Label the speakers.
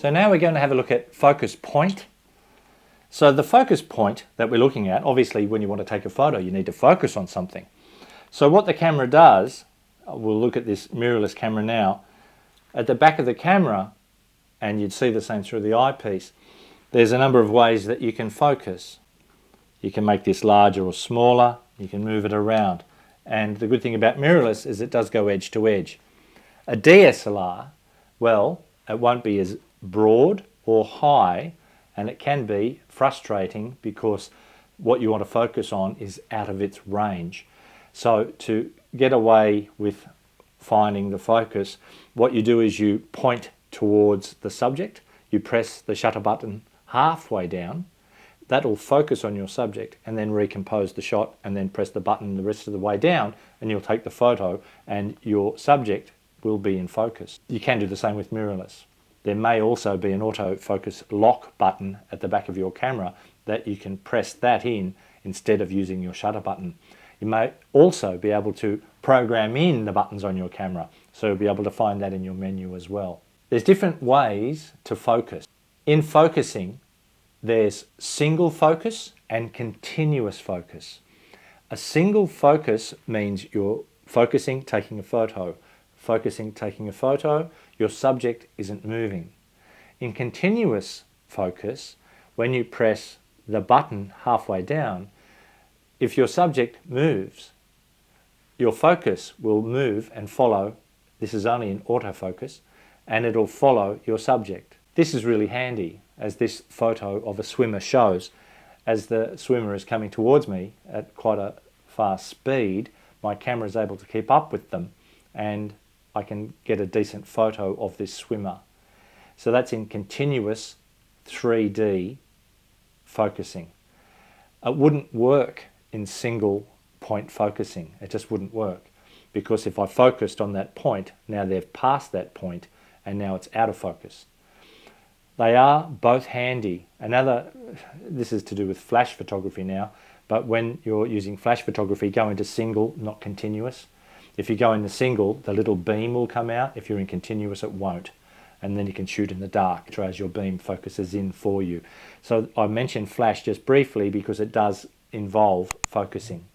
Speaker 1: So now we're going to have a look at focus point. So the focus point that we're looking at, obviously when you want to take a photo you need to focus on something. So what the camera does, we'll look at this mirrorless camera now, at the back of the camera, and you'd see the same through the eyepiece, there's a number of ways that you can focus. You can make this larger or smaller, you can move it around. And the good thing about mirrorless is it does go edge to edge. A DSLR, well, it won't be as broad or high, and it can be frustrating because what you want to focus on is out of its range. So to get away with finding the focus, what you do is you point towards the subject, you press the shutter button halfway down, that will focus on your subject, and then recompose the shot, and then press the button the rest of the way down and you'll take the photo and your subject will be in focus. You can do the same with mirrorless. There may also be an autofocus lock button at the back of your camera that you can press that in instead of using your shutter button. You may also be able to program in the buttons on your camera, so you'll be able to find that in your menu as well. There's different ways to focus. In focusing, there's single focus and continuous focus. A single focus means you're focusing, taking a photo. Focusing, taking a photo, your subject isn't moving. In continuous focus, when you press the button halfway down, if your subject moves, your focus will move and follow. This is only in autofocus, and it'll follow your subject. This is really handy, as this photo of a swimmer shows. As the swimmer is coming towards me at quite a fast speed, my camera is able to keep up with them, and I can get a decent photo of this swimmer. So that's in continuous 3D focusing. It wouldn't work in single point focusing. It just wouldn't work, because if I focused on that point, now they've passed that point and now it's out of focus. They are both handy. This is to do with flash photography now, but when you're using flash photography, go into single, not continuous. If you go into single, the little beam will come out. If you're in continuous, it won't. And then you can shoot in the dark as your beam focuses in for you. So I mentioned flash just briefly because it does involve focusing.